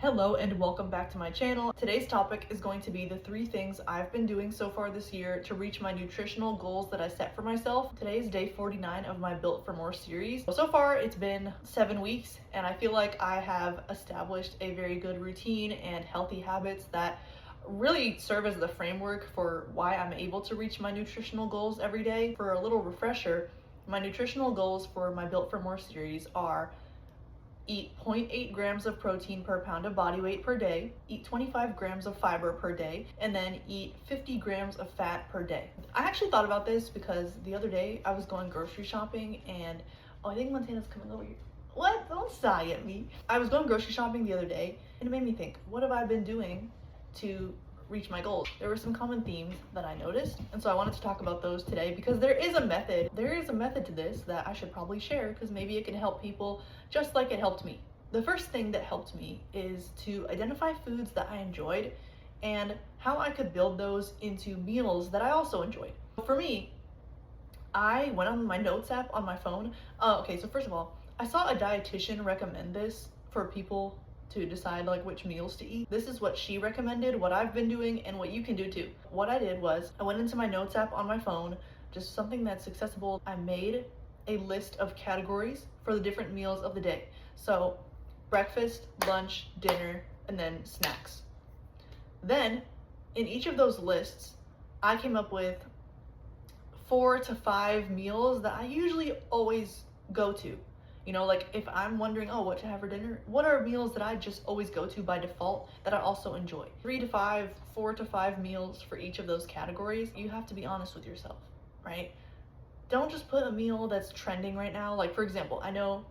Hello and welcome back to my channel. Today's topic is going to be the 3 things I've been doing so far this year to reach my nutritional goals that I set for myself. Today is day 49 of my Built for More series. So far it's been 7 weeks and I feel like I have established a very good routine and healthy habits that really serve as the framework for why I'm able to reach my nutritional goals every day. For a little refresher, my nutritional goals for my Built for More series are: eat 0.8 grams of protein per pound of body weight per day, eat 25 grams of fiber per day, and then eat 50 grams of fat per day. I actually thought about this because the other day I was going grocery shopping and, oh, I think Montana's coming over here. What? Don't sigh at me. I was going grocery shopping the other day and it made me think, what have I been doing to reach my goals? There were some common themes that I noticed, and so I wanted to talk about those today because there is a method to this that I should probably share because maybe it can help people just like it helped me. The first thing that helped me is to identify foods that I enjoyed and how I could build those into meals that I also enjoyed. For me, I went on my notes app on my phone. Okay, so first of all, I saw a dietitian recommend this for people to decide like which meals to eat. This is what she recommended, what I've been doing, and what you can do too. What I did was I went into my notes app on my phone, just something that's accessible. I made a list of categories for the different meals of the day. So breakfast, lunch, dinner, and then snacks. Then in each of those lists, I came up with 4 to 5 meals that I usually always go to. You know, like if I'm wondering, oh, what to have for dinner, what are meals that I just always go to by default that I also enjoy? 3 to 5, 4 to 5 meals for each of those categories. You have to be honest with yourself, right? Don't just put a meal that's trending right now. Like, for example, I know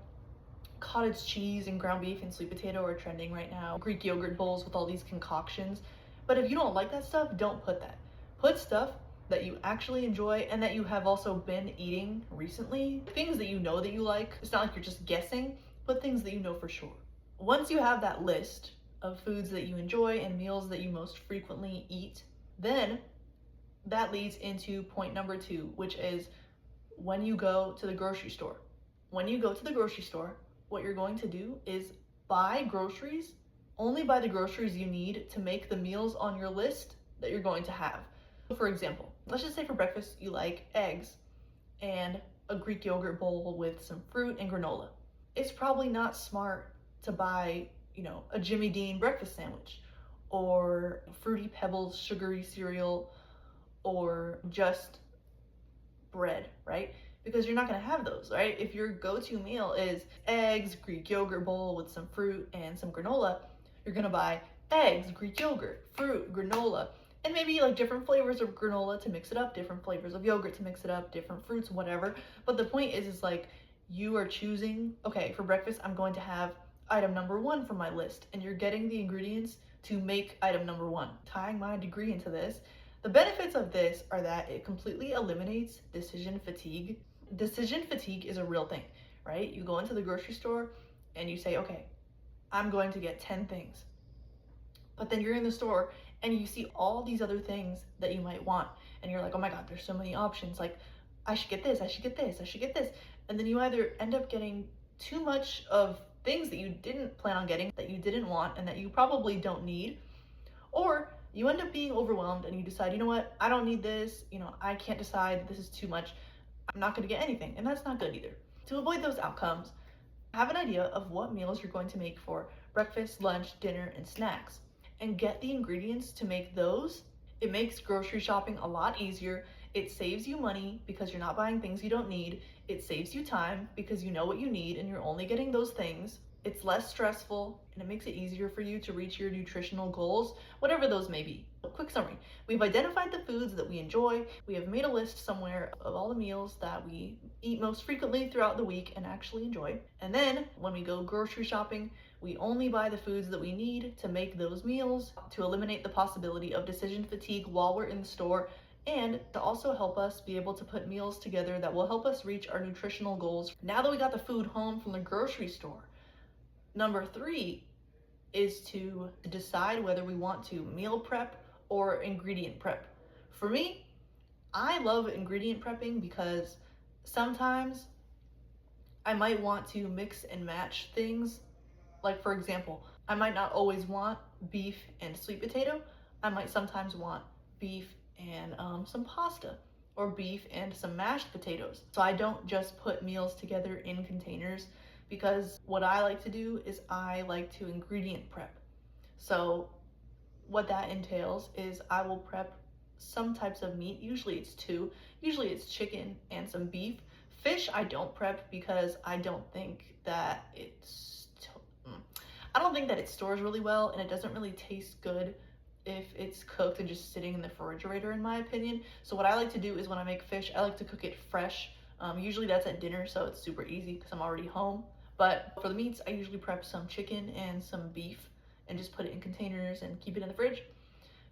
cottage cheese and ground beef and sweet potato are trending right now. Greek yogurt bowls with all these concoctions. But if you don't like that stuff, don't put that. Put stuff that you actually enjoy and that you have also been eating recently. Things that you know that you like. It's not like you're just guessing, but things that you know for sure. Once you have that list of foods that you enjoy and meals that you most frequently eat, then that leads into point number 2, which is when you go to the grocery store. When you go to the grocery store, what you're going to do is buy groceries, only buy the groceries you need to make the meals on your list that you're going to have. For example, let's just say for breakfast you like eggs and a Greek yogurt bowl with some fruit and granola. It's probably not smart to buy, a Jimmy Dean breakfast sandwich or Fruity Pebbles sugary cereal or just bread, right? Because you're not going to have those, right? If your go-to meal is eggs, Greek yogurt bowl with some fruit and some granola, you're going to buy eggs, Greek yogurt, fruit, granola, and maybe like different flavors of granola to mix it up, different flavors of yogurt to mix it up, different fruits, whatever. But the point is like you are choosing, okay, for breakfast, I'm going to have item number 1 from my list, and you're getting the ingredients to make item number 1. Tying my degree into this, the benefits of this are that it completely eliminates decision fatigue. Decision fatigue is a real thing, right? You go into the grocery store and you say, okay, I'm going to get 10 things. But then you're in the store and you see all these other things that you might want. And you're like, oh my God, there's so many options. Like, I should get this, I should get this, I should get this. And then you either end up getting too much of things that you didn't plan on getting, that you didn't want, and that you probably don't need. Or you end up being overwhelmed and you decide, you know what, I don't need this. I can't decide, this is too much. I'm not going to get anything. And that's not good either. To avoid those outcomes, have an idea of what meals you're going to make for breakfast, lunch, dinner, and snacks, and get the ingredients to make those. It makes grocery shopping a lot easier. It saves you money because you're not buying things you don't need. It saves you time because you know what you need and you're only getting those things. It's less stressful and it makes it easier for you to reach your nutritional goals, whatever those may be. A quick summary. We've identified the foods that we enjoy. We have made a list somewhere of all the meals that we eat most frequently throughout the week and actually enjoy. And then when we go grocery shopping, we only buy the foods that we need to make those meals, to eliminate the possibility of decision fatigue while we're in the store, and to also help us be able to put meals together that will help us reach our nutritional goals. Now that we got the food home from the grocery store, number 3 is to decide whether we want to meal prep or ingredient prep. For me, I love ingredient prepping because sometimes I might want to mix and match things. Like, for example, I might not always want beef and sweet potato. I might sometimes want beef and some pasta, or beef and some mashed potatoes. So I don't just put meals together in containers, because what I like to do is I like to ingredient prep. So what that entails is I will prep some types of meat. Usually it's two. Usually it's chicken and some beef. Fish I don't prep because I don't think that I don't think that it stores really well, and it doesn't really taste good if it's cooked and just sitting in the refrigerator, in my opinion. So what I like to do is when I make fish, I like to cook it fresh. Usually that's at dinner, so it's super easy because I'm already home. But for the meats, I usually prep some chicken and some beef and just put it in containers and keep it in the fridge.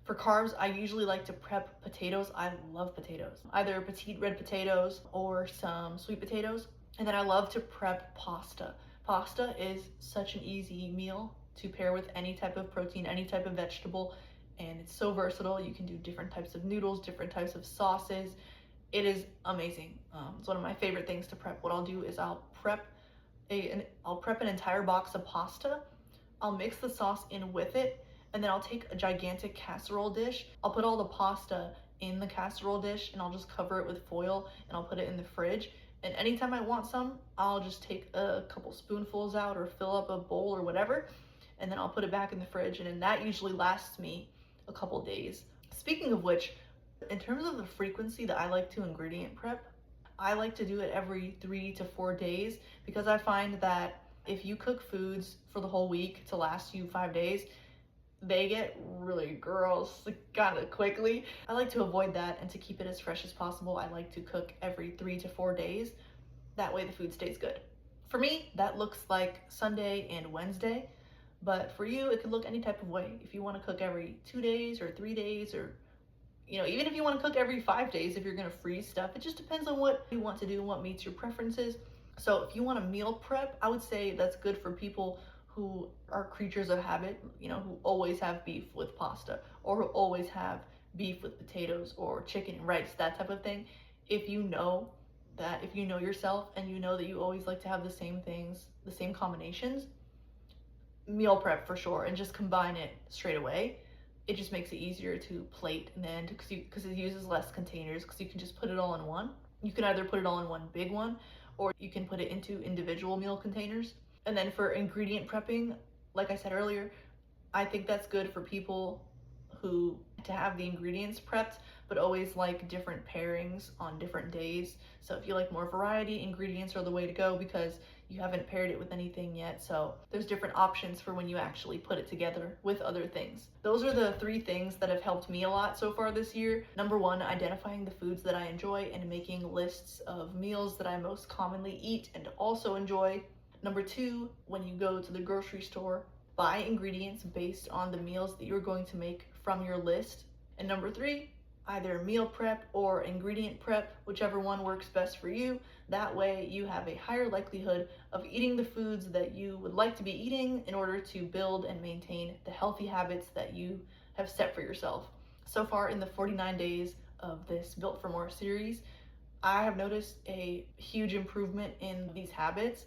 For carbs, I usually like to prep potatoes. I love potatoes. Either petite red potatoes or some sweet potatoes. And then I love to prep pasta. Pasta is such an easy meal to pair with any type of protein, any type of vegetable, and it's so versatile. You can do different types of noodles, different types of sauces. It is amazing. It's one of my favorite things to prep. What I'll do is I'll prep an entire box of pasta. I'll mix the sauce in with it, and then I'll take a gigantic casserole dish. I'll put all the pasta in the casserole dish, and I'll just cover it with foil, and I'll put it in the fridge. And anytime I want some, I'll just take a couple spoonfuls out or fill up a bowl or whatever, and then I'll put it back in the fridge, and then that usually lasts me a couple days. Speaking of which, in terms of the frequency that I like to ingredient prep, I like to do it every 3 to 4 days, because I find that if you cook foods for the whole week to last you 5 days, they get really gross kind of quickly. I like to avoid that, and to keep it as fresh as possible, I like to cook every 3 to 4 days. That way the food stays good. For me, that looks like Sunday and Wednesday, but for you, it could look any type of way. If you want to cook every 2 days or 3 days, or even if you want to cook every 5 days, if you're going to freeze stuff, it just depends on what you want to do and what meets your preferences. So if you want to meal prep, I would say that's good for people who are creatures of habit, who always have beef with pasta, or who always have beef with potatoes or chicken and rice, that type of thing. If you know yourself, and you know that you always like to have the same things, the same combinations, meal prep for sure, and just combine it straight away. It just makes it easier to plate, and then because it uses less containers, because you can just put it all in one. You can either put it all in one big one, or you can put it into individual meal containers. And then for ingredient prepping, like I said earlier, I think that's good for people who to have the ingredients prepped, but always like different pairings on different days. So if you like more variety, ingredients are the way to go, because you haven't paired it with anything yet. So there's different options for when you actually put it together with other things. Those are the 3 things that have helped me a lot so far this year. Number 1, identifying the foods that I enjoy and making lists of meals that I most commonly eat and also enjoy. Number 2, when you go to the grocery store, buy ingredients based on the meals that you're going to make from your list. And number 3, either meal prep or ingredient prep, whichever one works best for you. That way you have a higher likelihood of eating the foods that you would like to be eating in order to build and maintain the healthy habits that you have set for yourself. So far in the 49 days of this Built for More series, I have noticed a huge improvement in these habits.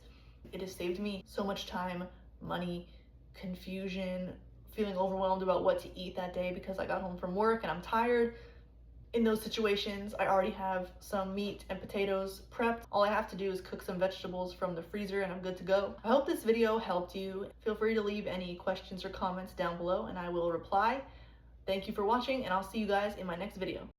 It has saved me so much time, money, confusion, feeling overwhelmed about what to eat that day because I got home from work and I'm tired. In those situations, I already have some meat and potatoes prepped. All I have to do is cook some vegetables from the freezer and I'm good to go. I hope this video helped you. Feel free to leave any questions or comments down below and I will reply. Thank you for watching, and I'll see you guys in my next video.